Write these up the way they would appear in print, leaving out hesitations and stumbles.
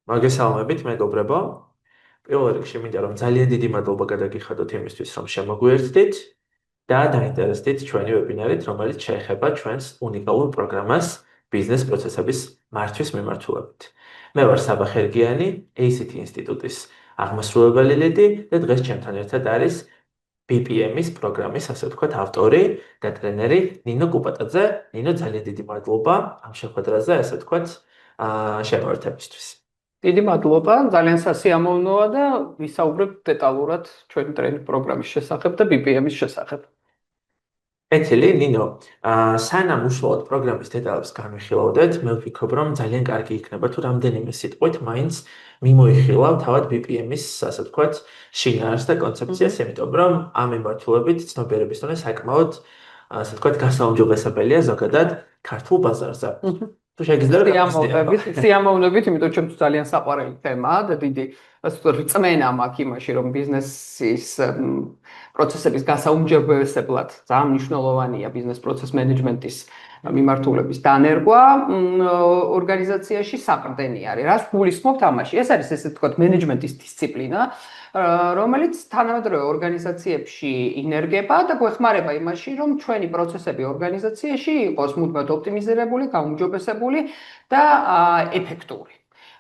მოგესალმებით, მეგობრებო. პირველ რიგში მინდა რომ ძალიან დიდი მადლობა გადაგიხადოთ იმისთვის, რომ შემოგვიერთდით და დაინტერესდით ჩვენი ვებინარით, რომელიც შეეხება ჩვენს უნიკალურ პროგრამას ბიზნეს პროცესების მართვის მიმართულებით. მე ვარ საბა ხერგიანი, ACT ინსტიტუტის აღმასრულებელი ლედი და დღეს ჩემთან ერთად არის BPM-ის პროგრამის, ასე ვთქვათ, ავტორი და ტრენერი ნინო კუპატაძე. ნინო, ძალიან დიდი მადლობა ამ შეხვედრაზე, ასე ვთქვათ, შემოერთებისთვის. დიდი მადლობა, ძალიან სასიამოვნოა და ვისაუბრებ დეტალურად ჩვენი ტრენინგ პროგრამის შესახებ და BPM-ის შესახებ. ეთილი, ნინო, სანამ უშუალოდ პროგრამის დეტალებს განვიხილავდეთ, მე ვფიქრობ, რომ ძალიან კარგი იქნება თუ რამდენიმე სიტყვით მაინც მიმოიხილავ თავად BPM-ის, ასე ვთქვათ, შინაარსს და კონცეფციას, იმიტომ რომ ამ მიმართულებით ცნობიერების დონე საკმაოდ, ასე ვთქვათ, გასაუმჯობესებელია ზოგადად ქართულ ბაზარზე. თუ შეგიძლიათ სიამოვნებით, იმიტომ რომ ჩემთვის ძალიან საყვარელი თემაა და დიდი, ასე ვთქვათ, რწმენა მაქვს იმაში, რომ ბიზნესის პროცესების გასაუმჯობესებლად ძალიან მნიშვნელოვანია ბიზნეს პროცეს მენეჯმენტის მიმართულების დანერგვა ორგანიზაციაში საყრდენი არის. რას გულისხმობთ ამაში? ეს არის ესე ვთქვათ მენეჯმენტის დისციპლინა, რომელიც თანამედროვე ორგანიზაციებში ინერგება და გვეხმარება იმაში, რომ ჩვენი პროცესები ორგანიზაციაში იყოს მუდმივად ოპტიმიზირებული, გაუმჯობესებული და ეფექტური.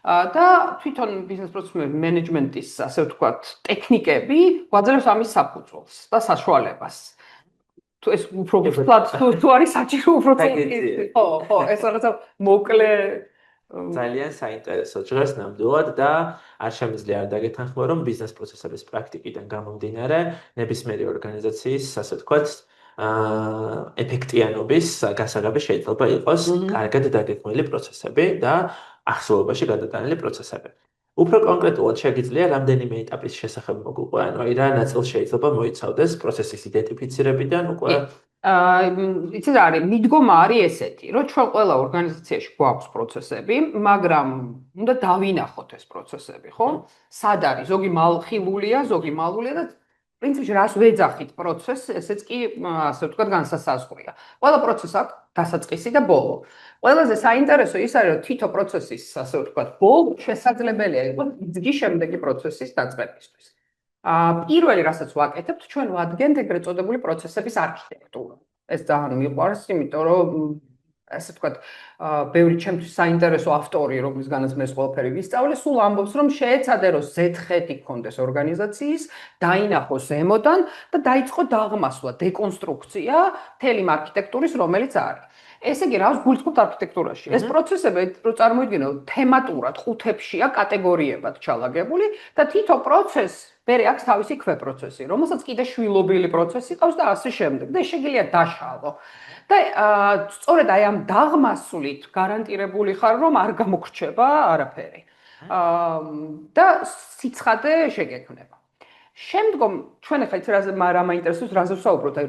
და თვითონ ბიზნეს პროცესის მენეჯმენტის, ასე ვთქვათ, ტექნიკები გვაძლევს ამის საფუძველს და საშუალებას. თუ ეს უფრო თუ არის საჭირო უფრო ხო, ეს რაღაცა მოკლე ძალიან საინტერესო ჟღერს ნამდვილად და არ შემიძლია არ დაგეთანხმო, რომ ბიზნეს პროცესების პრაქტიკიდან გამომდინარე, ნებისმიერი ორგანიზაციის, ასე ვთქვათ, ეფექტიანობის გასაღები შეიძლება იყოს კარგად დაგეგმილი პროცესები და ახსოვებაში გადატანილი პროცესები. უფრო კონკრეტულად შეგიძლია რამდენიმე ეტაპის შესახებ მოგვიყვე, ანუ რა ნაწილს შეიძლება მოიცავდეს პროცესის იდენტიფიცირებიდან უკვე იცით არის, მიდგომა არის ესეთი, რომ ჩვენ ყველა ორგანიზაციაში გვაქვს პროცესები, მაგრამ უნდა დავინახოთ ეს პროცესები, ხო? სად არის? ზოგი ხილულია, ზოგი მალულია და პრინციპში რას ვეძახით პროცესს, ესეც კი, ასე ვთქვათ, განსასაზღვრია. ყველა პროცესს აქვს დასაწყისი და ბოლო. ყველაზე საინტერესო ის არის, რომ თითო პროცესის, ასე ვთქვათ, ბოლო შესაძლებელია იყოს იძგი შემდეგი პროცესის დაწყებისთვის. პირველი, რასაც ვაკეთებთ, ჩვენ ვადგენთ ეგრეთ წოდებული პროცესების არქიტექტურა. ეს ძალიან მიყვარს, იმიტომ რომ ასე ვთქვათ, ბევრი ჩემთვის საინტერესო ავტორი, რომლისგანაც მე ეს ყველაფერი ვისწავლე, სულ ამბობს, რომ შეეცადე, რომ ზედხედი გქონდეს ორგანიზაციის, დაინახოს ზემოდან და დაიწყო დაღმასვლა, დეკონსტრუქცია მთელი არქიტექტურის, რომელიც არის. ესე იგი, რას გულისხმობთ არქიტექტურაში? ეს პროცესები, რო წარმოიდგინოთ, თემატურად ხუთებშია კატეგორიებად ჩალაგებული და თითო პროცესს მერე აქვს თავისი ქვეპროცესი, რომელსაც კიდე შვილობილი პროცესი ყავს და ასე შემდეგ. და შეგიძლია დაშალო. და სწორედ აი ამ დაღმასვლით გარანტირებული ხარ, რომ არ გამოგრჩება არაფერი. და სიცხადე შეგექმნება. შემდგომ ჩვენ ახლა ის რა მაინტერესებს, რაზე ვსაუბრობთ, აი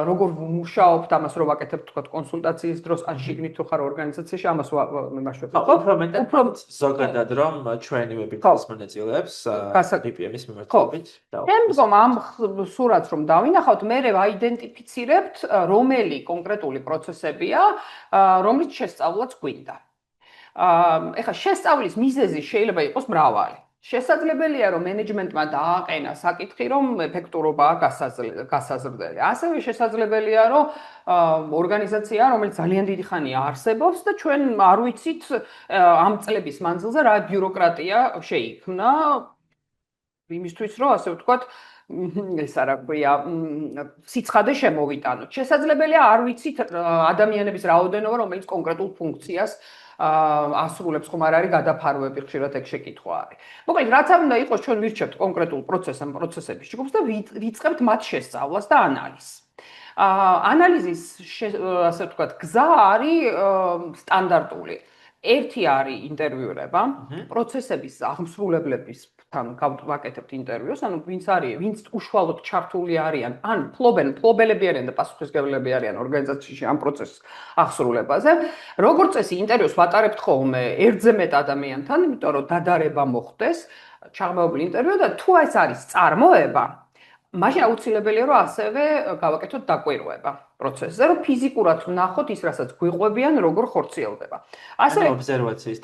როგორ ვმუშაობთ ამას, რომ ვაკეთებთ თქვათ კონსულტაციის დროს, ან შიგნით თუ ხარ ორგანიზაციაში, ამას ვიმარშვებ. უფრო ზოგადად რომ ჩვენი ვებინარის მონაწილეებს BPM-ის მიმართულებით. შემდგომ ამ სურათს რომ დავინახავთ, მე ვაიდენტიფიცირებთ, რომელი კონკრეტული პროცესებია, რომლის შესწავლაც გვინდა. ეხლა შესწავლის მიზეზი შეიძლება იყოს მრავალი. შესაძლებელია, რომ მენეჯმენტმა დააყენა საკითხი, რომ ეფექტურობაა გასაზრდელი. ასევე შესაძლებელია, რომ ორგანიზაცია, რომელიც ძალიან დიდი ხანია არსებობს და ჩვენ არ ვიცით ამ წლების მანძილზე რა ბიუროკრატია შეიქმნა იმისთვის, რომ ასე ვთქვათ, ეს არა ქვია, სიცხადე შემოვიტანოთ. შესაძლებელია არ ვიცით ადამიანების რაოდენობა, რომელიც კონკრეტულ ფუნქციას ასრულებს, ხომ არ არის გადაფარვები, ხშირად ეგ შეკითხვა არის. მოკლედ, რაც არ უნდა იყოს, ჩვენ ვირჩევთ კონკრეტულ პროცესების ჯგუფს და ვიწყებთ მათ შესწავლას და ანალიზს. ანალიზის, ასე ვთქვათ, გზა არის სტანდარტული. ერთი არის ინტერვიურება, პროცესების აღმსრულებლებისთან ვაკეთებთ ინტერვიუს, ანუ ვინც უშუალოდ ჩართული არიან, ან ფლობელები არიან და პასუხისმგებლები არიან ორგანიზაციაში ამ პროცესის აღსრულებაზე. როგორც წესი, ინტერვიუს ვატარებთ ხოლმე ერთზე მეტ ადამიანთან, იმიტომ რომ დადარება მოხდეს, ჩაღრმავებული ინტერვიუ და თუ ეს არის წარმოება, მაშინ აუცილებელია რომ ასევე გავაკეთოთ დაკვირვება პროცესზე, რომ ფიზიკურად ვნახოთ ის, რასაც გვიყვებიან, როგორ ხორციელდება. ანუ ობზერვაციის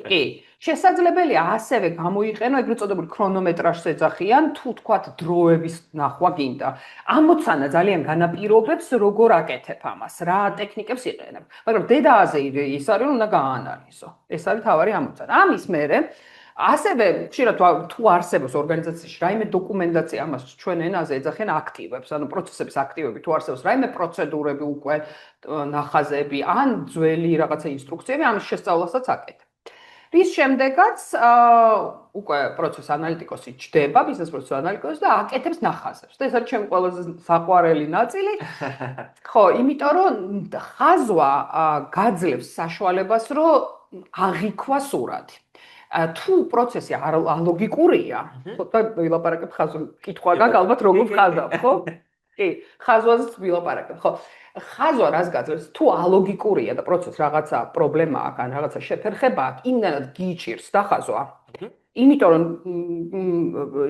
კი, შესაძლებელია ასევე გამოიყენო ეგრეთ წოდებული ქრონომეტრაჟს ეძახიან, თუ თქვათ დროების ნახვა გინდა. ამოცანა ძალიან განაპირობებს, როგორ აკეთებ ამას, რა ტექნიკებს იყენებ. მაგრამ დედააზე ის არის, რომ უნდა გააანალიზო. ეს არის თავარი ამოცანა. ამის მერე ასევე ხშირად თუ არსებობს ორგანიზაციაში რაიმე დოკუმენტაცია ამას ჩვენ ენაზე ეძახიან აქტივებს, ანუ პროცესების აქტივები, თუ არსებობს რაიმე პროცედურები უკვე ნახაზები, ან ძველი რაღაცა ინსტრუქციები, ამის შესწავლასაც აკეთებ. რის შემდეგაც უკვე პროცეს ანალიტიკოსი ჯდება, ბიზნეს პროცეს ანალიტიკოსი და აკეთებს ნახაზებს. და ეს არის ჩემი ყველაზე საყვარელი ნაწილი. ხო, იმიტომ რომ ხაზვა გაძლევს საშუალებას, რომ აღიქვა სურათი. თუ პროცესი ალოგიკურია, ხო და ვილაპარაკებ ხაზვაზე, კითხვა გაქვს ალბათ როგორ ხაზავ, ხო? კი, ხაზვაზეც ვილაპარაკებ, ხო. ხაზვა რას გაძლევს? თუ ალოგიკურია და პროცესს რაღაცა პრობლემა აქვს, ან რაღაცა შეფერხება აქვს, იმდანაც გიჭირს დახაზვა. იმიტომ რომ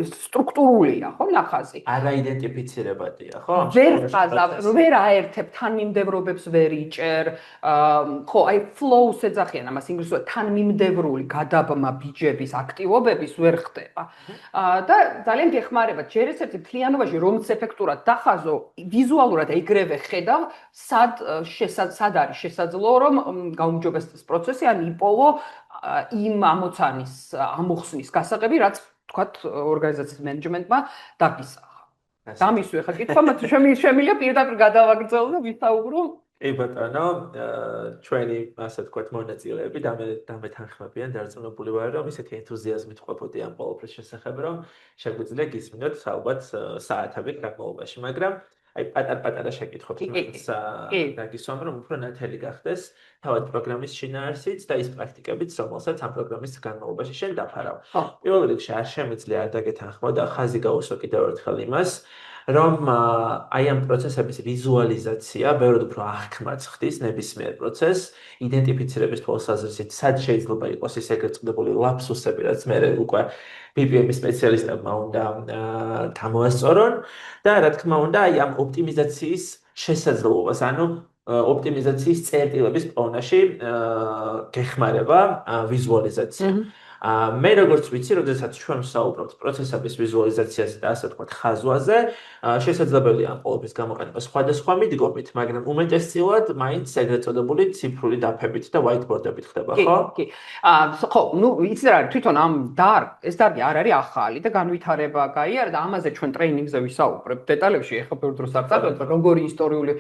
სტრუქტურულია, ხო, ნახაზი. არაიდენტიფიცირებადია, ხო? ვერ ხაზავს, ვერ აერთებ თანმიმდევრობებს ვერ იჭერ. ხო, აი flows ეძახიან ამას ინგლისურად, თანმიმდევრული გადაბმა ბიჯების აქტივობების ვერ ხდება. და ძალიან გეხმარება, ჯერ ეს ერთი მთლიანობაში რომც ეფექტურად დახაზო, ვიზუალურად ეგრევე ხედავ, სად არის შესაძლო, რომ გაუმჯობესდეს პროცესი, ან იპოვო იმ ამოცანის ამოხსნის გასაღები, რაც თქვათ ორგანიზაციის მენეჯმენტმა დაგისახა. დამისვე ხა კითხვა, მაგრამ შემიძლია პირდაპირ გადავაგრძელო და ვისაუბრო. კი ბატონო, ჩვენი ასე ვთქვათ მონაწილეები დამეთანხმებიან, დარწმუნებული ვარ, რომ ისეთი ენთუზიაზმით ყოფოდი ამ ყოველფრის შესახებ, რომ შეგვიძლია გისმინოთ ალბათ საათებით განმავლობაში, მაგრამ აი პატარ-პატარა შეკითხვებს დაგისვამ, რომ უფრო ნათელი გახდეს თავად პროგრამის შინაარსიც და ის პრაქტიკებიც, რომელსაც ამ პროგრამის განმავლობაში შენ დაფარავ. პირველ რიგში არ შემიძლია არ დაგეთანხმო და ხაზი გაუსვა კიდევ ერთხელ იმას, რომ აი ამ პროცესების ვიზუალიზაცია ბევრად უფრო აღქმაც ხდის ნებისმიერ პროცესს, იდენტიფიცირების თვალსაზრისით, სად შეიძლება იყოს ის ეგრეთ წოდებული ლაფსუსები, რაც მე უკვე BPM-ის სპეციალისტებმა უნდა გამოასწორონ და რა თქმა უნდა, აი ამ ოპტიმიზაციის შესაძლებლობას, ანუ ოპტიმიზაციის წერტილების პოვნაში გეხმარება ვიზუალიზაცია. მე როგორც ვიცი, როდესაც ჩვენ ვსაუბრობთ პროცესების ვიზუალიზაციაზე და ასე ვთქვათ ხაზვაზე, შესაძლებელია ამ ყოველფრის გამოყენება სხვადასხვა მიდგომით, მაგრამ უმეტესწილად მაინც ეგრეთ წოდებული ციფრული დაფებით და whiteboard-ებით ხდება, ხო? კი. ხო, ნუ იცი რა, თვითონ ამ ეს დარგი არ არის ახალი და განვითარება გაიარა და ამაზე ჩვენ ტრეინინგზე ვისაუბრებთ დეტალებში, ეხლა ბევრ დროს არ წავედით, როგორი ისტორიული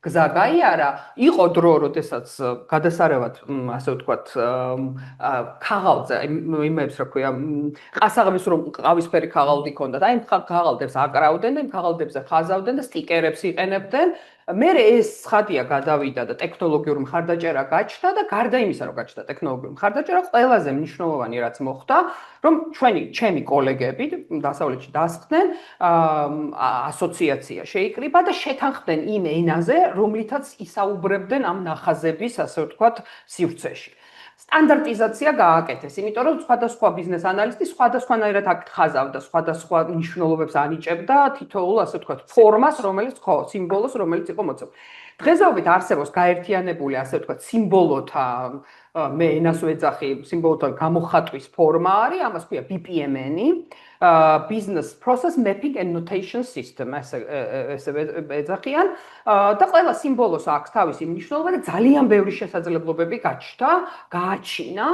გზა გაიარა, იყო დრო, როდესაც გადასარევად, ასე ვთქვათ, ქაღალდზე, იმებს რა ქვია, ყასაღების რომ ყავისფერი ქაღალდი ქონდათ, აი იმ ქაღალდებს აკრავდნენ და იმ ქაღალდებზე ხაზავდნენ და სტიკერებს იყენებდნენ. მე ეს ხადია გადავიდა და ტექნოლოგიური მხარდაჭერა გაჩნდა და გარდა იმისა, რომ გაჩნდა ტექნოლოგიური მხარდაჭერა, ყველაზე მნიშვნელოვანი რაც მოხდა, რომ ჩემი კოლეგები დასავლეთში დასხდნენ, ასოციაცია შეიკრიბა და შეთანხმდნენ იმ ენაზე, რომლითაც ისაუბრებდნენ ამ ნახაზების, ასე ვთქვათ, სივრცეში. სტანდარტიზაცია გააკეთეს, იმიტომ რომ სხვადასხვა ბიზნეს ანალისტი სხვადასხვანაირად ხაზავდა, სხვადასხვა მნიშვნელობებს ანიჭებდა თითოეულ, ასე ვთქვათ, ფორმას, რომელიც ხო, სიმბოლოს, რომელიც იყო მოცემული. დღესდღეობით არსებობს გაერთიანებული, ასე ვთქვათ, სიმბოლოთა, მე ენას ვეძახი, სიმბოლოთა გამოხატვის ფორმა არის, ამას ქვია BPMN-ი, Business Process Mapping and Notation System, ესე ეძახიან, და ყველა სიმბოლოს აქვს თავისი მნიშვნელობა და ძალიან ბევრი შესაძლებლობები გააჩინა,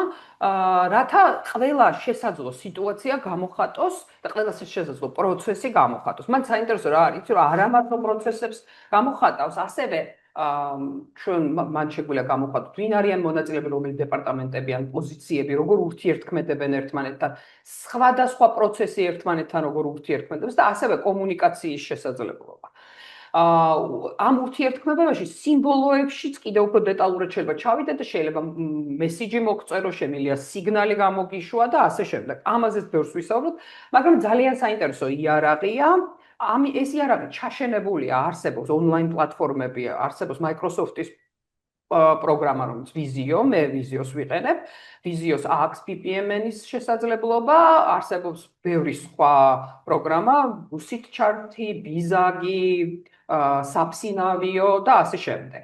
რათა ყველა შესაძლო სიტუაცია გამოხატოს და ყველა შესაძლო პროცესი გამოხატოს. მან საინტერესო რა არის, რომ არა მარტო პროცესებს გამოხატავს, ასევე ჩვენ მან შეგვიძლია გამოხატოთ ვინ არიან მონაწილეები, რომელი დეპარტამენტები ან პოზიციები, როგორ ურთიერთქმედებენ ერთმანეთთან, სხვადასხვა პროცესი ერთმანეთთან როგორ ურთიერთქმედებს და ასევე კომუნიკაციის შესაძლებლობა. ამ ურთიერთქმედებაში სიმბოლოებშიც კიდევ უფრო დეტალურად შეიძლება ჩავიდეთ და შეიძლება მესიჯი მოგწერო, შემიძლია სიგნალი გამოგიშვა და ასე შემდეგ. ამაზეც ბევრს ვისაუბროთ, მაგრამ ძალიან საინტერესო იარაღია. ეს იარაღი ჩაშენებულია, არსებობს ონლაინ პლატფორმები, არსებობს Microsoft-ის პროგრამა, რომელიც ვიზიო, მე ვიზიოს ვიყენებ. ვიზიოს აქვს BPMN-ის შესაძლებლობა, არსებობს ბევრი სხვა პროგრამა, Lucidchart-ი, Bizagi, Sapsinavio და ასე შემდეგ.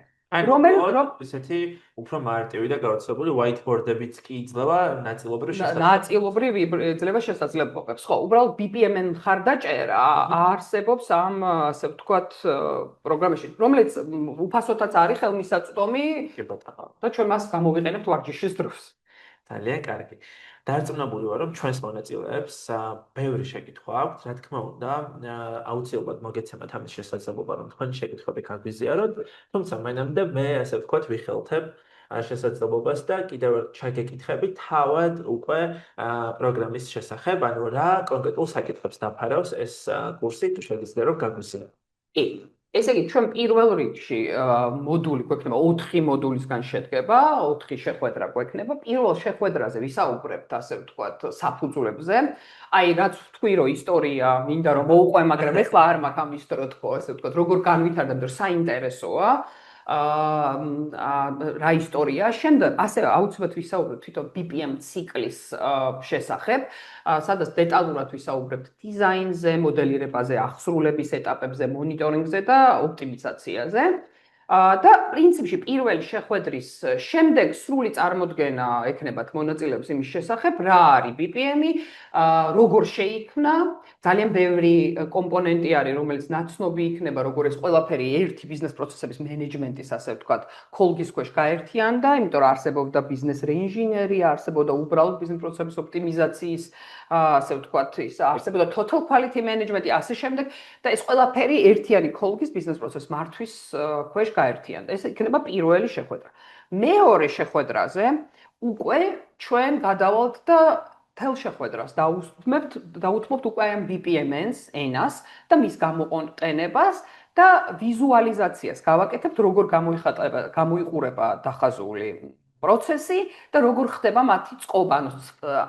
ესეთი უფრო მარტივი და გავრცელებული whiteboard-ებიც კი იძლევა ნაწილობრივ იძლევა შესაძლებლობებს. ხო, უბრალოდ BPMN მხარდაჭერა არსებობს ამ, ასე ვთქვათ, პროგრამაში, რომელიც უფასოდაც არის ხელმისაწვდომი და ჩვენ მას გამოვიყენებთ ვარჯიშის დროს. ძალიან კარგი. დარწმუნებული ვარ, რომ ჩვენს მონაწილეებს ბევრი შეკითხვა აქვთ, რა თქმა უნდა, აუცილებლად მოგეცემათ ამის შესაძლებლობა, რომ თქვენი შეკითხვები გაგვიზიაროთ, თუმცა მანამდე მე ასე ვთქვათ, ვიხელთებ შესაძლებლობას და კიდევ ჩაგეკითხები თავად უკვე პროგრამის შესახებ, ანუ რა კონკრეტულ საკითხებს დაფარავს ეს კურსი, თუ შეგიძლია რომ გაგვიზიაროთ. კი. ესე იგი, ჩვენ პირველ რიგში მოდული გვექნება 4 მოდულისგან შედგება, 4 შეხვედრა გვექნება. პირველ შეხვედრაზე ვისაუბრებთ, ასე ვთქვათ, საფუძვლებზე. აი, რაც ვთქვი, რომ ისტორია მინდა რომ მოუყვე, მაგრამ ეხლა არ მაქვს ამის დრო თქო, ასე ვთქვათ, როგორ განვითარდა, რომ საინტერესოა. რა ისტორია. შემდეგ ასევე აუცილებლად ვისაუბრებთ თვითონ BPM ციკლის შესახებ, სადაც დეტალურად ვისაუბრებთ დიზაინზე, მოდელირებაზე, აღსრულების ეტაპებზე, მონიტორინგზე და ოპტიმიზაციაზე. და პრინციპში პირველი შეხვედრის შემდეგ სრული წარმოდგენა ექნებათ მონაწილეებს იმის შესახებ, რა არის BPM-ი, როგორ შეიქმნა, ძალიან ბევრი კომპონენტი არის, რომელიც ნაცნობი იქნება, როგორ ეს ყველაფერი ერთი ბიზნეს პროცესების მენეჯმენტის, ასე ვთქვათ, ქოლგის ქვეშ გაერთიანდა, იმიტომ რომ არსებობდა ბიზნეს რეინჟინერი, არსებობდა უბრალოდ ბიზნეს პროცესების ოპტიმიზაციის, ასე ვთქვათ, არსებობდა total quality management-ი, ასე შემდეგ და ეს ყველაფერი ერთიანი ქოლგის ბიზნეს პროცესის მართვის ქვეშ გაერთიანდა. ეს იქნება პირველი შეხვედრა. მეორე შეხვედრაზე უკვე ჩვენ გადავალთ და თელ შეხვედრას დაუთმობთ უკვე ამ BPMN-ს, ენას და მის გამოყენებას და ვიზუალიზაციას გავაკეთებთ, როგორ გამოიყურება დახაზული პროცესი და როგორ ხდება მათი წყობა.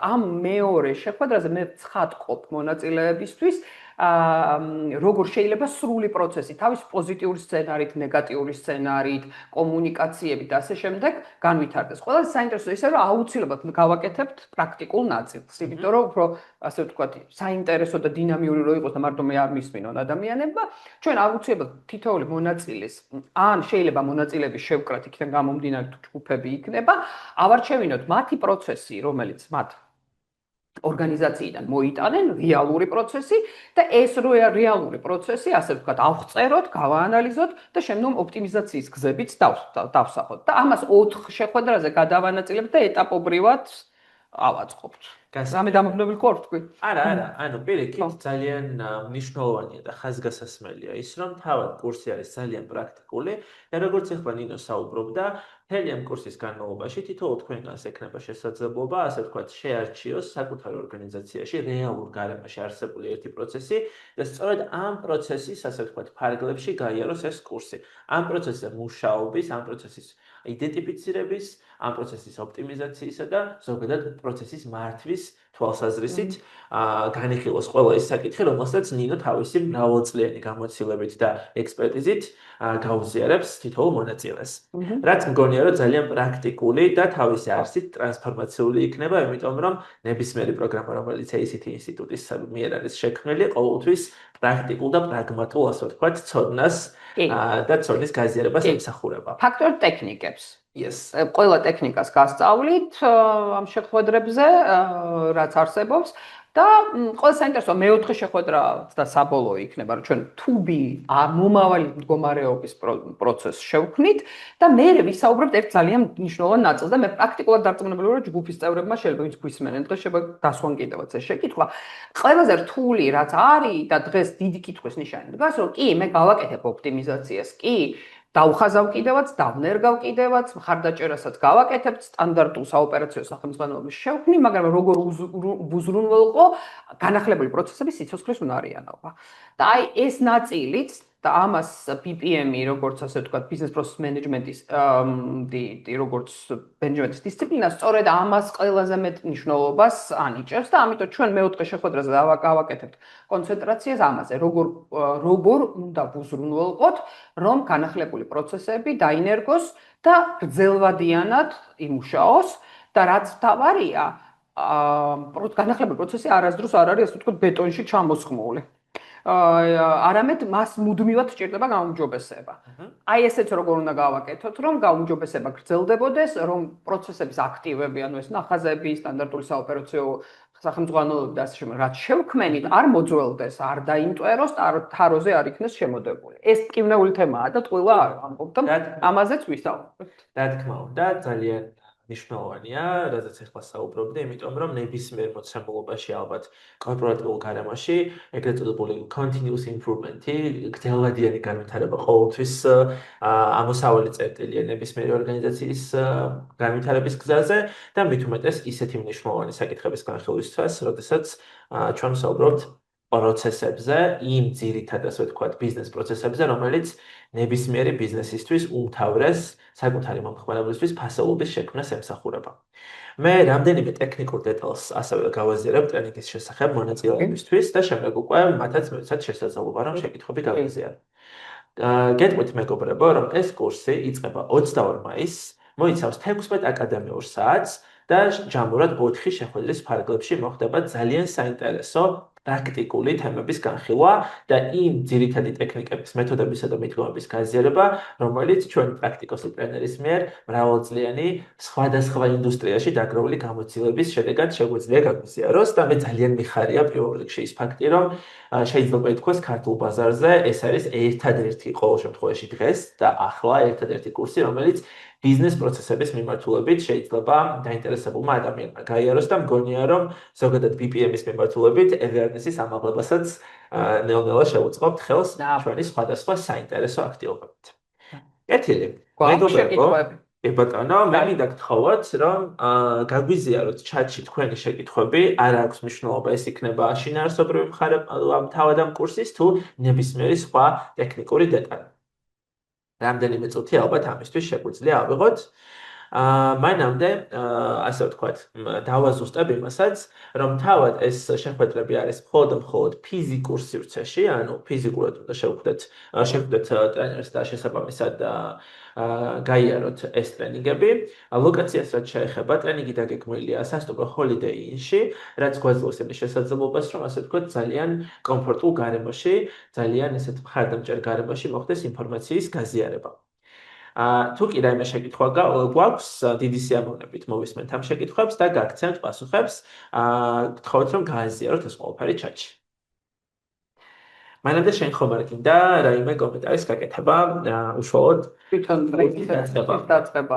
ამ მეორე შეხვედრაზე მე ცხადყოფ მონაწილეებისთვის როგორ შეიძლება სრული პროცესი თავის პოზიტიური სცენარით, ნეგატიური სცენარით, კომუნიკაციებით და ასე შემდეგ განვითარდეს. ყველაზე საინტერესო ისე რომ აუცილებლად გავაკეთებთ პრაქტიკულ ნაწილს, იმიტომ რომ უფრო ასე ვთქვათ, საინტერესო და დინამიური რო იყოს და მარტო მე არ მისმინონ ადამიანებმა, ჩვენ აუცილებლად თითოეული მონაწილის ან შეიძლება მონაწილეების შევკრათ იქიდან გამომდინარე თუ ჯგუფები იქნება, ავარჩევინოთ მათი პროცესი, რომელიც მათ ორგანიზაციიდან მოიტანენ რეალური პროცესი და ეს რეალური პროცესი, ასე ვთქვათ, ავღწეროთ, გავაანალიზოთ და შემდგომ ოპტიმიზაციის გზებიც დავსახოთ. და ამას 4 შეხვედრაზე გადავანაწილებთ და ეტაპობრივად ავაწყობთ. რამე დამაბნეველი ხო არ ვთქვი? არა, ანუ პირიქით ძალიან მნიშვნელოვანია და ხაზგასასმელია ის, რომ თავად კურსი არის ძალიან პრაქტიკული და როგორც ახლა ნინო საუბრობდა, მთელი ამ კურსის განმავლობაში თითოეულ თქვენგანს ექნება შესაძლებლობა, ასე ვთქვათ, შეარჩიოს საკუთარ ორგანიზაციაში რეალურ გარემოში არსებული ერთი პროცესი და სწორედ ამ პროცესის, ასე ვთქვათ, ფარგლებში გაიაროს ეს კურსი. ამ პროცესზე მუშაობის, ამ პროცესის იდენტიფიცირების, ამ პროცესის ოპტიმიზაციისა და ზოგადად პროცესის მართვის თვალსაზრისით განიხილოს ყველა ის საკითხი, რომელსაც ნინო თავისი მრავალწლიანი გამოცდილებით და ექსპერტიზით გაუზიარებს თითოეულ მონაწილეს. რაც მგონია, რომ ძალიან პრაქტიკული და თავისი არსით ტრანსფორმაციული იქნება, იმიტომ რომ ნებისმიერი პროგრამა, რომელიც ACT ინსტიტუტის მიერ არის შექმნილი, ყოველთვის პრაქტიკულ და პრაგმატულ, ასე ვთქვათ, ცოდნას და ცოდნის გაზიარებას ემსახურება. ფაქტორ ტექნიკებს. ყველა ტექნიკას გასწავლით ამ შეხვედრებზე, რაც არსებობს და ყველა საინტერესო მეოთხე შეხვედრა და საბოლოო იქნება, რომ ჩვენ to be მომავალი მდგომარეობის პროცესს შევქმნით და მე ვისაუბრებთ ერთ ძალიან მნიშვნელოვან ნაწილს და მე პრაქტიკულად დარწმუნებული ვარ, რომ ჯგუფის წევრებმა შეიძლება ვინც გვისმენენ და შეიძლება დასვან კიდევაც ეს შეკითხვა. ყველაზე რთული რაც არის და დღეს დიდი კითხვის ნიშანი დგას, რომ კი მე გავაკეთებ ოპტიმიზაციას, კი დავხაზავ კიდევაც, დავნერგავ კიდევაც, მხარდაჭერასაც გავაკეთებთ, სტანდარტულ საოპერაციო სახელმძღვანელობის შევქმნი, მაგრამ როგორ უზრუნველყო განახლებული პროცესების სიცოცხლის უნარიანობა. და აი ეს ნაწილიც და ამას BPM-ი, როგორც ასე ვთქვათ, business process management-ის როგორც management-ის დისციპლინა, სწორედ ამას ყველაზე მეტ მნიშვნელობას ანიჭებს და ამიტომ ჩვენ მეოთხე შეხვედრაზე გავაკეთებთ კონცენტრაციას ამაზე, როგორ უნდა უზრუნველყოთ, რომ განახლებული პროცესები დაინერგოს და გრძელვადიანად იმუშაოს და რაც თავარია, განახლებული პროცესი არასდროს არ არის, ასე ვთქვათ, ბეტონში ჩამოსხმული. არამედ მას მუდმივად სჭირდება გაუმჯობესება. აი ესეც როგორ უნდა გავაკეთოთ, რომ გაუმჯობესება გრძელდებოდეს, რომ პროცესების აქტივები, ანუ ეს ნახაზები, სტანდარტული საოპერაციო სახელმძღვანელოები და ასე შემდეგ, რაც შევქმენით, არ მოძველდეს, არ დაიმტვეროს, თაროზე არ იქნეს შემოდებული. ეს ტკივნეული თემაა და ტყუილა არ ამბობ და ამაზეც ვისაუბრებთ. რა თქმა უნდა, ძალიან მნიშვნელოვანია, რადგან ახლა საუბრობდი, იმიტომ რომ ნებისმიერ მოცემულობაში ალბათ კორპორატიულ გარემოში ეგრეთ წოდებული continuous improvement-ი, გრძელვადიანი განვითარება ყოველთვის ამოსავალი წერტილია ნებისმიერი ორგანიზაციის განვითარების გზაზე და მით უმეტეს ისეთი მნიშვნელოვანი საკითხების განხილვისთვის, როდესაც ჩვენ ვსაუბრობთ პროცესებზე, იმ ძირითადად ასე ვთქვათ, ბიზნეს პროცესებზე, რომელიც ნებისმიერი ბიზნესისთვის უმთავრეს საკუთარი მომხმარებლისთვის ფასეულობის შექმნას ემსახურება. მე რამდენიმე ტექნიკურ დეტალს ასევე გავაზიარებ ტრენინგის შესახებ მონაწილეებისთვის და შემდეგ უკვე მათაც მივცეთ შესაძლებლობა რომ შეკითხვები გავიზიაროთ. გეტყვით მეგობრებო, რომ ეს კურსი იწყება 22 მაისს, მოიცავს 16 აკადემიურ საათს და ჯამურად 4 შეხვედრის ფარგლებში მოხდება ძალიან საინტერესო პრაქტიკული თემების განხილვა და იმ ძირითადი ტექნიკების, მეთოდებისა და მიდგომების გაზიარება, რომელიც ჩვენი პრაქტიკოსი ტრენერის მიერ მრავალწლიანი სხვადასხვა ინდუსტრიაში დაგროვილი გამოცდილების შედეგად შეგვიძლია გაგვიზიაროს და მე ძალიან მიხარია პირველ რიგში ის ფაქტი, რომ შეიძლება ითქვას ქართულ ბაზარზე ეს არის ერთადერთი ყოველ შემთხვევაში დღეს და ახლა ერთადერთი კურსი, რომელიც ბიზნეს პროცესების მიმართულებით შეიძლება დაინტერესებულმა ადამიანმა გაიაროს და მგონია, რომ ზოგადად BPM-ის მიმართულებით awareness-ის ამაღლებასაც ნელ-ნელა შევუწყობთ ხელს ჩვენი სხვადასხვა საინტერესო აქტივობებით. კეთილი. მეგობრებო, ბატონო, მე მინდა გთხოვოთ, რომ გაგვიზიაროთ ჩატში თქვენი შეკითხვები, არ აქვს მნიშვნელობა ეს იქნება შინაარსობრივი მხარე თავად ამ კურსის თუ ნებისმიერი სხვა ტექნიკური დეტალი. რამდენიმე წუთი ალბათ ამისთვის შეგვიძლია ავიღოთ. მანამდე, ასე ვთქვათ, დავაზუსტებ იმასაც, რომ თავად ეს შეხვედრები არის მხოლოდ ფიზიკურ სივრცეში, ანუ ფიზიკურად უნდა შევხვდეთ ტრენერს და შესაბამისად გაიაროთ ეს ტრენინგები. ლოკაციას რაც შეეხება, ტრენინგი დაგეგმილია სასტუმრო Holiday Inn-ში, რაც გვაძლევს იმის შესაძლებლობას, რომ ასე ვთქვათ, ძალიან კომფორტულ გარემოში, ძალიან ესეთ მხარდამჭერ გარემოში მოხდეს ინფორმაციის გაზიარება. თუ კი რაიმე შეკითხვა გვაქვს, დიდი სიამოვნებით მოვისმენთ ამ შეკითხვებს და გაგცემთ პასუხებს. გთხოვთ რომ გააზიაროთ ეს ყველაფერი ჩატში. მანამდე შენ ხომ არ გინდა რაიმე კომენტარის გაკეთება, უშუალოდ თვითონ დაწყება.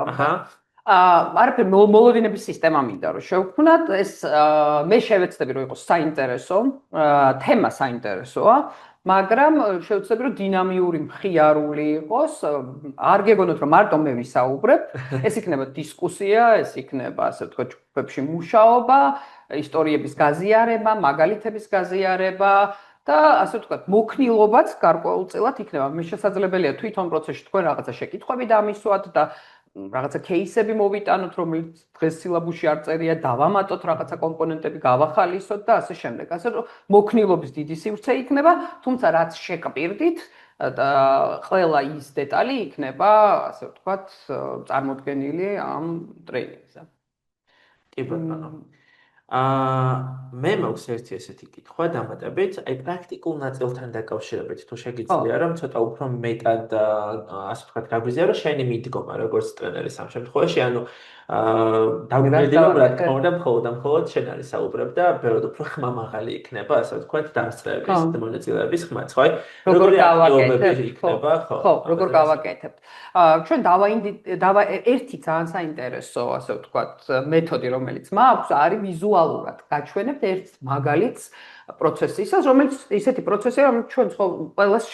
არაფერ მოლოდინების სისტემა მინდა რომ შევქმნათ, ეს მე შევეცდები რომ იყოს საინტერესო, თემა საინტერესოა. მაგრამ შევცდები რომ დინამიური, მხიარული იყოს, არ გეგონოთ რომ მარტო მე ვისაუბრებ, ეს იქნება დისკუსია, ეს იქნება ასე ვთქვათ ჯგუფებში მუშაობა, ისტორიების გაზიარება, მაგალითების გაზიარება და ასე ვთქვათ მოქნილობაც გარკვეულწილად იქნება. მე შესაძლებელია თვითონ პროცესში თქვენ რაღაცა შეკითხვები დამისვათ და რაღაცა кейსები მოვიტანოთ, რომელიც დღეს სილაბუსში არ წერია, დავამატოთ რაღაცა კომპონენტები, გავახალისოთ და ასე შემდეგ. ასე რომ მოქნილობის დიდი სივრცე იქნება, თუმცა რაც შეკპირდით და ყველა ის დეტალი იქნება, ასე ვთქვათ, წარმოდგენილი ამ ტრენინგზე. კი ბატონო. მე მაქვს ერთი ესეთი კითხვა დამატებით, აი პრაქტიკულ ნაწილთან დაკავშირებით თუ შეგიძლია რომ ცოტა უფრო მეტად ასე ვთქვათ გაგვიზიარო შენი მიდგომა როგორც ტრენერის ამ შემთხვევაში, ანუ დავიმედი რომ რა თქმა უნდა მხოლოდ შენ არის საუბრებ და ბევრად უფრო ხმამაღალი იქნება, ასე ვთქვათ, დამსწრეების და მონაწილეების ხმაც, ხო? როგორ გავაკეთებ? ხო, როგორ გავაკეთებ? ჩვენ ერთი ძალიან საინტერესო, ასე ვთქვათ, მეთოდი, რომელიც მაქვს, არის ვიზუალურად გაჩვენებთ ერთ მაგალითს პროცესისას, რომელიც ისეთი პროცესია, რომელიც ჩვენ ყველას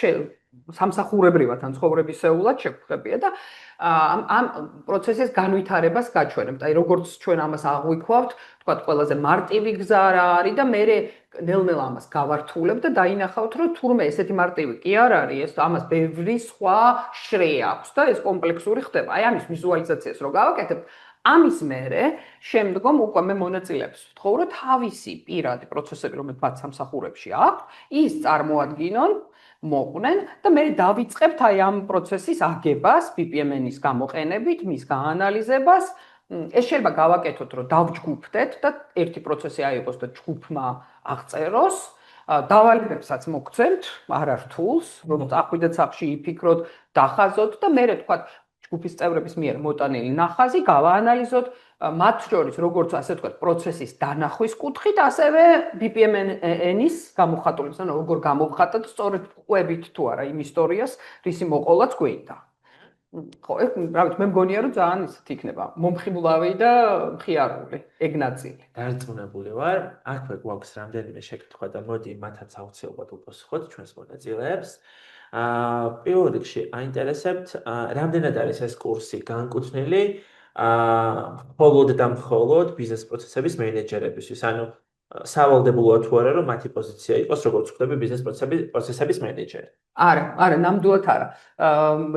სამსახურებრივად ან ცხოვრებისეულად შეგხვდებიან და ამ პროცესის განვითარებას გაჩვენებთ. აი როგორც ჩვენ ამას აღვიქვავთ, თქვათ ყველაზე მარტივი გზა რა არის და მე ნელ-ნელა ამას გავართულებთ და დაინახავთ, რომ თურმე ესეთი მარტივი კი არ არის, ეს ამას ბევრი სხვა შრე აქვს და ეს კომპლექსური ხდება. აი ამის ვიზუალიზაციას რო გავაკეთებ, ამის მერე შემდგომ უკვე მე მონაწილეებს ვთხოვ, რომ თავისი პირადი პროცესები, რომელიც მათ სამსახურებში აქვს, ის წარმოადგინონ, მოყვნენ და მე დავიწყებთ აი ამ პროცესის აგებას, BPMN-ის გამოყენებით, მის გაანალიზებას. ეს შეიძლება გავაკეთოთ, რომ დავჯგუფდეთ და ერთი პროცესი აიღოს და ჯგუფმა აღწეროს. დავალებებსაც მოგცემთ, არა რთულს, რომ წახვიდეთ სახლში, იფიქროთ, დახაზოთ და მე თქვათ ჯგუფის წევრების მიერ მოტანილი ნახაზი გავაანალიზოთ მათ შორის როგორც ასე ვთქვათ პროცესის დანახვის კუთხით, ასევე BPMN-ის გამოხატულებს, ანუ როგორ გამოვხატოთ სწორედ ყვებით თუ არა იმ ისტორიას, რისი მოყოლაც გვინდა. ხო, რა ვიცი, მე მგონია რომ ძალიან ისეთ იქნება მომხიბლავი და მხიარული ეგ ნაწილი. დარწმუნებული ვარ, აქვე გვაქვს რამდენიმე შეკითხვა და მოდი მათაც აუცილებლად უპასუხოთ ჩვენს მონაწილეებს. პირველ რიგში აინტერესებთ, რამდენად არის ეს კურსი განკუთვნილი მხოლოდ და მხოლოდ ბიზნეს პროცესების მენეჯერებისთვის, ანუ სავალდებულოა თუ არა, რომ მათი პოზიცია იყოს, როგორც ხვდები ბიზნეს პროცესების მენეჯერი. არა, ნამდვილად არა.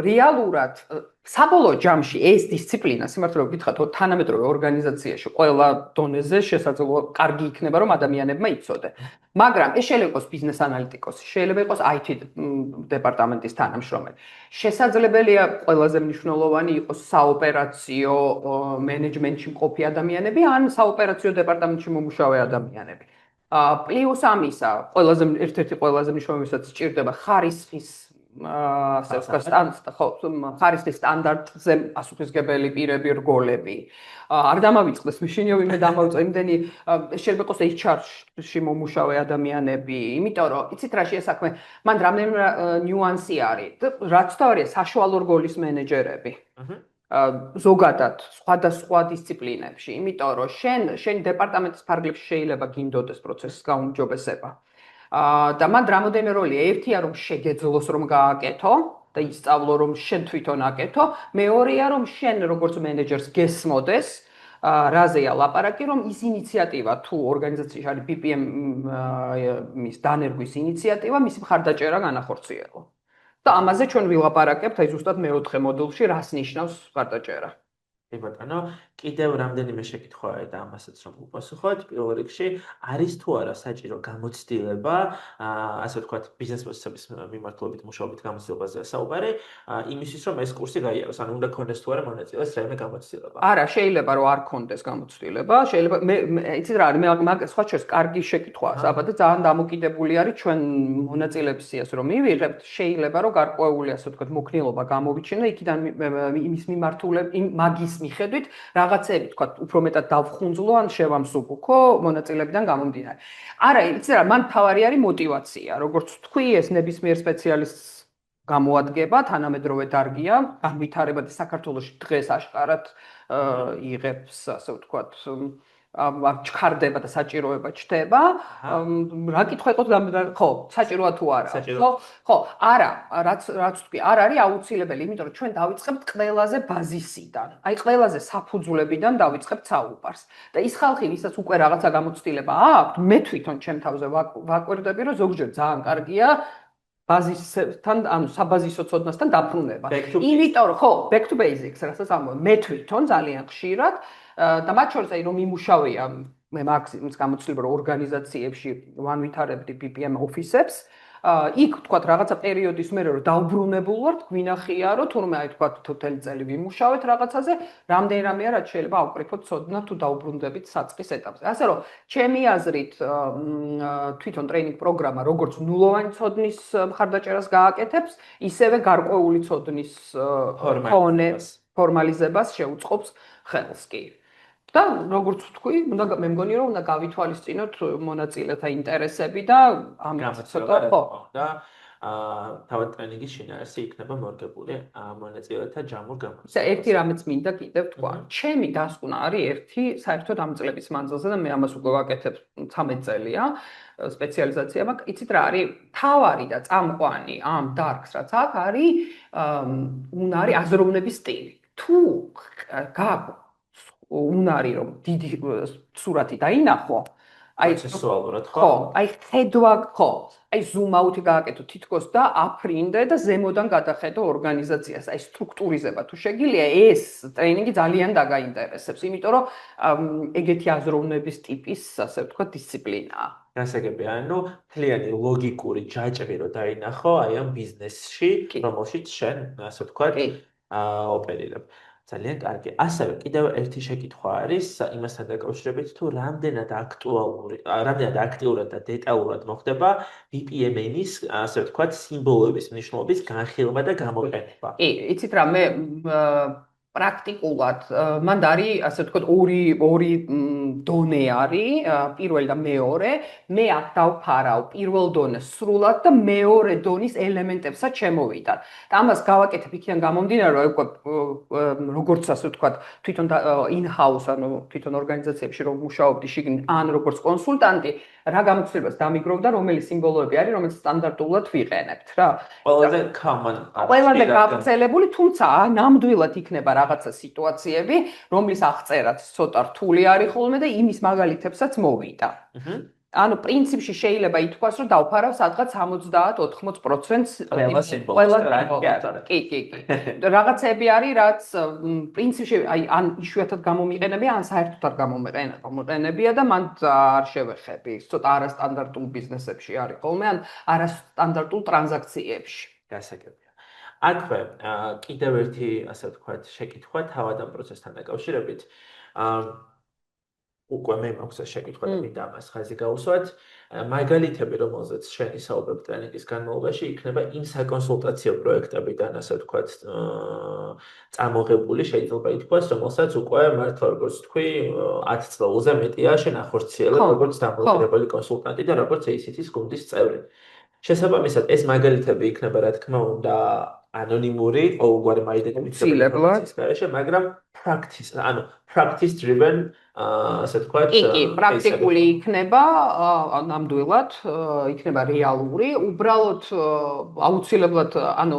რეალურად საბოლოო ჯამში ეს დისციპლინა, სიმართლე გითხრათ, თანამედროვე ორგანიზაციაში ყველა დონეზე შესაძლოა კარგი იქნება, რომ ადამიანებმა იცოდე. მაგრამ ეს შეიძლება იყოს ბიზნეს ანალიტიკოსი, შეიძლება იყოს IT დეპარტამენტის თანამშრომელი. შესაძლებელია ყველაზე მნიშვნელოვანი იყოს საოპერაციო მენეჯმენტში მყოფი ადამიანები ან საოპერაციო დეპარტამენტში მომუშავე ადამიანები. პლუს ამისა, ერთ-ერთი ყველაზე მნიშვნელოვანი სჭირდება ხარისხის ხარისხის სტანდარტზე პასუხისმგებელი პირები, რგოლები. არ დამავიწყდეს მაშინია ვინმე დამავიწყე, იმდენი შეიძლება იყოს HR-ში მომუშავე ადამიანები, იმიტომ რომ იცით რა შეასაქმე, მან რამდენიმე ნიუანსი არის. რაც თავია საშუალო რგოლის მენეჯერები. ზოგადად სხვადასხვა დისციპლინებში, იმიტომ რომ შენ დეპარტამენტის ფარგლებში შეიძლება გინდოდეს პროცესის გაუმჯობესება. და მან რამოდენიმე როლია, ერთია რომ შეგეძლოს რომ გააკეთო და ისწავლო რომ შენ თვითონ აკეთო, მეორეა რომ შენ როგორც მენეჯერს გესმოდეს, რაზეა ლაპარაკი, რომ ის ინიციატივა თუ ორგანიზაციაში არის BPM-ის დანერგვის ინიციატივა, მისი მხარდაჭერა განახორციელო. და ამაზე ჩვენ ვილაპარაკებთ, აი ზუსტად მეოთხე მოდულში, რას ნიშნავს მხარდაჭერა. კი ბატონო, კიდევ რამდენიმე შეკითხვაა და ამასაც რომ უპასუხოთ. პირველ რიგში, არის თუ არა საჭირო გამოცდილება, ასე ვთქვათ, ბიზნეს პროცესების მიმართულებით მუშაობით გამოცდილებაზე საუბარი, იმისთვის რომ ეს კურსი გაიაროს, ანუ უნდა ქონდეს თუ არა მონაწილეს რაიმე გამოცდილება. არა, შეიძლება რომ არ ქონდეს გამოცდილება, შეიძლება იცით რა არის, მე სხვა შეს კარგი შეკითხვაა, საბა და ძალიან დამოკიდებული არის ჩვენ მონაწილეების სიას რომ მივიღებთ, შეიძლება რომ გარკვეული ასე ვთქვათ მოქნილობა გამოვიჩინო, იქიდან იმის მიმართულებით, მაგის მიხედვით რაღაცები თქვათ უფრო მეტად დავხუნძლო ან შევამსუბუქო მონაწილებიდან გამომდინარე. არა, იცი რა, მან თავარი არის мотиваცია, როგორც თქვი, ეს ნებისმიერ სპეციალისტს გამოადგება, თანამედროვე დარგია, განვითარება და საქართველოში დღეს აშკარად იღებს, ასე ვთქვათ, ჩქარდება და საჭიროება ჩდება. რა კითხვა იყო, ხო, საჭიროა თუ არა? ხო, არა, რაც თქვი, არ არის აუცილებელი, იმიტომ რომ ჩვენ დავიწყებთ ყველაზე ბაზისიდან. აი ყველაზე საფუძვლებიდან დავიწყებთ საუბარს. და ის ხალხი, ვისაც უკვე რაღაცა გამოცდილება აქვს, მე თვითონ ჩემ თავზე ვაკვირდები, რომ ზოგჯერ ძალიან კარგია ბაზისთან, ანუ საბაზისო ცოდნასთან დაბრუნება. იმიტომ რომ ხო, back to basics, რასაც ამბობ, მე თვითონ ძალიან ხშირად და მათ შორის აი რომ იმუშავია მე მაქსიმუმს გამოცდილება რომ ორგანიზაციებში ვანვითარებდი BPM ოფისებს, იქ თქვათ რაღაცა პერიოდის მერე რომ დაუბრუნებულ ვარ, გვინახია რომ თურმე აი თქვათ თითოეული წელი ვიმუშავეთ რაღაცაზე, რამდენი რაც შეიძლება ავკრიფოთ ცოდნა თუ დაუბრუნდებით საწყის ეტაპზე. ასე რომ ჩემი აზრით თვითონ ტრეინინგ პროგრამა როგორც ნულოვანი ცოდნის მხარდაჭერას გააკეთებს, ისევე გარკვეული ცოდნის ფორმალიზებას შეუწყობს ხელს კი. და როგორც ვთქვი, მე მგონი რომ უნდა გავითვალისწინოთ მონაწილეთა ინტერესები და ამით ცოტა ხო. და თავად ტრენინგის შინაარსი იქნება მორგებული მონაწილეთა ჯამურ და გამოცდილებას. ერთი რამეც მინდა კიდევ თქვა. ჩემი დასკვნა არის ერთი საერთოდ ამ წლების მანძილზე და მე ამას უკვე ვაკეთებ 13 წელია სპეციალიზაცია მაქვს. იცით რა არის? თავარი და წამყვანი ამ დარგს რაც აქ არის უნარი აზროვნების სტილი. თუ გაქვს უნარი რომ დიდი სურათი დაინახო, აი პროცესუალურად ხო, აი ხედვა ხო, აი zoom out-ი გააკეთო თითქოს და აფრინდე და ზემოდან გადახედო ორგანიზაციას, აი სტრუქტურიზება თუ შეგიძლია, ეს ტრეინინგი ძალიან დაგაინტერესებს, იმიტომ რომ ეგეთი აზროვნების ტიპის, ასე ვთქვათ, დისციპლინაა. გასაგები, ანუ მთლიანი ლოგიკური ჯაჭვი რო დაინახო აი ამ ბიზნესში, რომელშიც შენ, ასე ვთქვათ, ოპერირებ. ძალიან კარგი. ასევე კიდევ ერთი შეკითხვა არის იმასთან დაკავშირებით, თუ რამდენად აქტიურად და დეტალურად მოხდება VPN-ის, ასე ვთქვათ, სიმბოლოების მნიშვნელობის განხილვა და გამოყენება. იცით რა, მე პრაქტიკულად მანდ არის, ასე ვთქვათ, ორი დონე არის, პირველი და მეორე. მე აქ დავფარავ პირველ დონეს სრულად და მეორე დონის ელემენტებსაც შემოვიდარ. და ამას გავაკეთებ იქიდან გამომდინარე, რომ როგორც ასე ვთქვათ, თვითონ in-house, ანუ თვითონ ორგანიზაციებში რომ მუშაობდი შიგნით, ან როგორც კონსულტანტი, რა გამოცდილებას დამიგროვდა, რომელი სიმბოლოები არის, რომელიც სტანდარტულად ვიყენებთ რა. ყველაზე common. ყველაზე გავრცელებული, თუმცა ნამდვილად იქნება რაღაცა სიტუაციები, რომლის აღწერაც ცოტა რთული არის ხოლმე და იმის მაგალითებსაც მოვიდა. ანუ პრინციპში შეიძლება ითქვას, რომ დავფარავ სადღაც 70-80%-ს ყველა სიმბოლოს. კი. რაღაცები არის, რაც პრინციპში აი ან იშვიათად გამომიყენებია, ან საერთოდ არ გამომიყენებია და მან არ შევეხები. ცოტა არასტანდარტულ ბიზნესებში არის ხოლმე, ან არასტანდარტულ ტრანზაქციებში. გასაგებია. აქვე კიდევ ერთი, ასე ვთქვათ, შეკითხვა თავად ამ პროცესთან დაკავშირებით. უკვე მე მაქვს შეკითხვა და მინდა ამას ხაზი გაუსვათ. მაგალითები, რომელზეც შენ ისაუბრებ ტრენინგის განმავლობაში, იქნება იმ საკონსულტაციო პროექტებიდან, ასე ვთქვათ, წამოღებული, შეიძლება ითქვას, რომელსაც უკვე მართლა როგორც თქვი, 10 წელზე მეტია შენ ახორციელებ როგორც დამოუკიდებელი კონსულტანტი და როგორც ACT-ის გუნდის წევრი. შესაბამისად, ეს მაგალითები იქნება, რა თქმა უნდა, ანონიმური, ყოველგვარი მაიდენტიფიცირების გარეშე, მაგრამ practice driven, ასე ვთქვათ, კი, პრაქტიკული იქნება, ნამდვილად, იქნება რეალური, უბრალოდ აუცილებლად, ანუ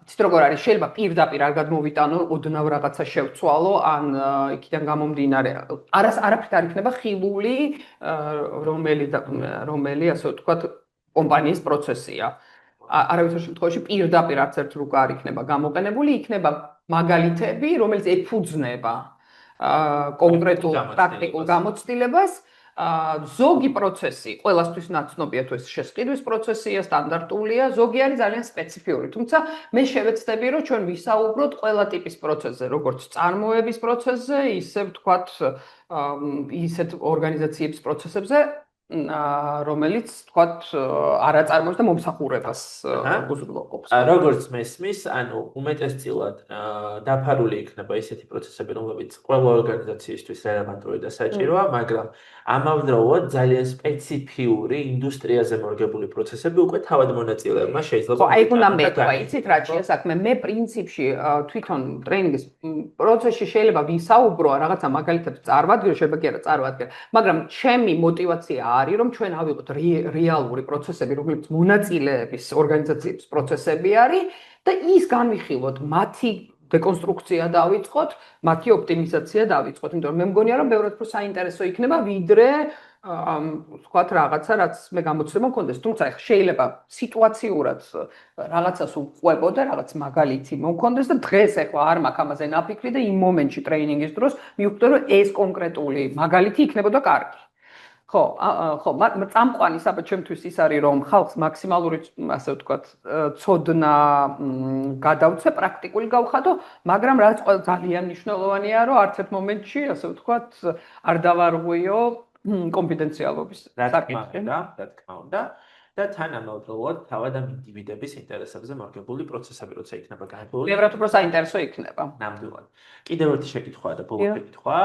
ცით როგორ არის, შეიძლება პირდაპირ არ გადმოვიტანო, ოდნავ რაღაცა შევცვალო, ან იქიდან გამომდინარე, არაფრით არ იქნება ხილული, რომელი, ასე ვთქვათ, კომპანიის პროცესია. არავითარ შემთხვევაში პირდაპირ არც ერთ რუკა არ იქნება გამოყენებული, იქნება მაგალითები, რომელიც ეფუძნება კონკრეტულ პრაქტიკულ გამოცდილებას. ზოგი პროცესი ყველასთვის ნაცნობია, თუ ეს შესყიდვის პროცესია, სტანდარტულია, ზოგი არის ძალიან სპეციფიური. თუმცა მე შევეცდები, რომ ჩვენ ვისაუბროთ ყველა ტიპის პროცესზე, როგორც წარმოების პროცესზე, ისე ვთქვათ, ისეთ ორგანიზაციების პროცესებზე, რომელიც თქვათ არ აწარმოებს და მომსახურებას უზრუნველყოფს. როგორც მესმის, ანუ უმეტესწილად დაფარული იქნება ისეთი პროცესები, რომლებიც ყველა ორგანიზაციისთვის რელევანტური და საჭიროა, მაგრამ ამავდროულად ძალიან სპეციფიური ინდუსტრიაზე მორგებული პროცესები უკვე თავად მონაწილეებმა შეიძლება. ხო, აი უნდა მეტყვა, იცით რა შეასაქმე, მე პრინციპში თვითონ ტრეინინგის პროცესში შეიძლება ვისაუბრო რაღაცა მაგალითად წარვადგენ, შეიძლება კი არა წარვადგენ, მაგრამ ჩემი мотиваცია არის რომ ჩვენ ავიღოთ რეალური პროცესები, რომლებიც მონაწილეების ორგანიზაციების პროცესები არის და ის განვიხილოთ, მათი დეკონსტრუქცია დავიწყოთ, მათი ოპტიმიზაცია დავიწყოთ, იმიტომ რომ მე მგონია რომ ბევრად უფრო საინტერესო იქნება ვიდრე ვთქვათ რაღაცა, რაც მე გამოცდილება მქონდეს, თუმცა ახლა შეიძლება სიტუაციურად რაღაცას უყვებო და რაღაც მაგალითი მომქონდეს და დღეს ახლა არ მაქვს ამაზე ნაფიქრი და იმ მომენტში ტრეინინგის დროს მივხვდი რომ ეს კონკრეტული მაგალითი იქნებოდა კარგი. ხო, წამყვანი საბა ჩემთვის ის არის რომ ხალხს მაქსიმალური, ასე ვთქვათ, ცოდნა გადავცე, პრაქტიკული გავხადო, მაგრამ რაც ძალიან მნიშვნელოვანია, რომ არც ერთ მომენტში, ასე ვთქვათ, არ დავარღვიო კონფიდენციალობის საკითხი. რა თქმა უნდა. და თან ამავდროულად თავად ამ ინდივიდების ინტერესებზე მორგებული პროცესები, როცა იქნება განხილული. ბევრად უფრო საინტერესო იქნება. ნამდვილად. კიდევ ერთი შეკითხვაა და ბოლო შეკითხვა.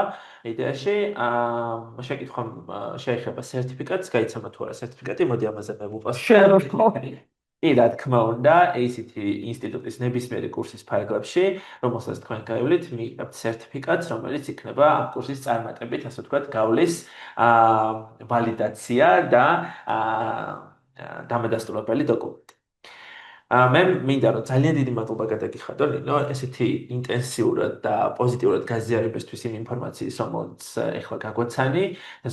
იდეაში, შეკითხვა შეეხება სერტიფიკატს, გაიცემა თუ არა სერტიფიკატი, მოდი ამაზე მე ვუპასუხო. კი, რა თქმა უნდა, ACT ინსტიტუტის ნებისმიერი კურსის ფარგლებში, რომელსაც თქვენ გაივლით, მიიღებთ სერტიფიკატს, რომელიც იქნება ამ კურსის წარმატებით, ასე ვთქვათ, გავლის ვალიდაცია და დამადასტურებელი დოკუმენტი. მე მინდა რომ ძალიან დიდი მადლობა გადაგიხადო ნინო ესეთი ინტენსიურად და პოზიტიურად გაზიარებისთვის იმ ინფორმაციის რომელიც ეხლა გაგვაცანი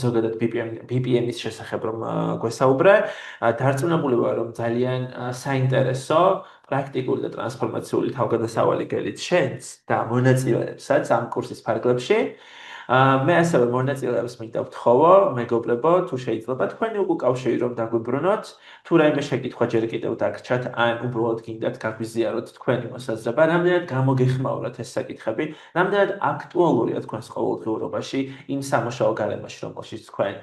ზოგადად BPM-ის შესახებ რომ გვესაუბრე დარწმუნებული ვარ რომ ძალიან საინტერესო პრაქტიკული და ტრანსფორმაციული თავგადასავალი გელით შენს და მონაწილეებსაც ამ კურსის ფარგლებში მე ასევე მონაწილეებს მინდა ვთხოვო, მეგობრებო, თუ შეიძლება თქვენი უკავშირი რომ დაგვიბრუნოთ, თუ რაიმე შეკითხვა ჯერ კიდევ დაგრჩათ, ან უბრალოდ გინდათ გაგვიზიაროთ თქვენი მოსაზრება, რამდენად გამოგეხმაურათ ეს საკითხები, რამდენად აქტუალურია თქვენს ყოველდღიურობაში, იმ სამუშაო გარემოში, რომელშიც თქვენ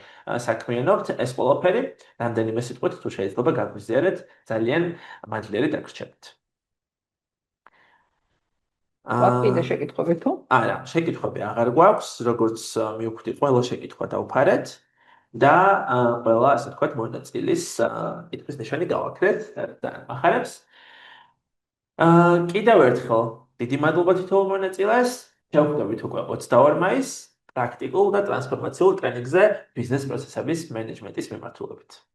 საქმიანობთ, ეს ყველაფერი, რამდენიმე სიტყვით თუ შეიძლება გაგვიზიარეთ, ძალიან მადლიერი დაგრჩებით. ვთქვათ, კიდე შეკითხვები თუ? არა, შეკითხვები აღარ გვაქვს, როგორც მივხვდი, ყველა შეკითხვა დავფარეთ და ყველა, ასე ვთქვათ, მონაწილის კითხვის ნიშანი გავაქრეთ და ახარებს. კიდევ ერთხელ, დიდი მადლობა თითოეულ მონაწილეს. შევხვდებით უკვე 22 მაისს პრაქტიკულ და ტრანსფორმაციულ ტრენინგზე ბიზნეს პროცესების მენეჯმენტის მიმართულებით.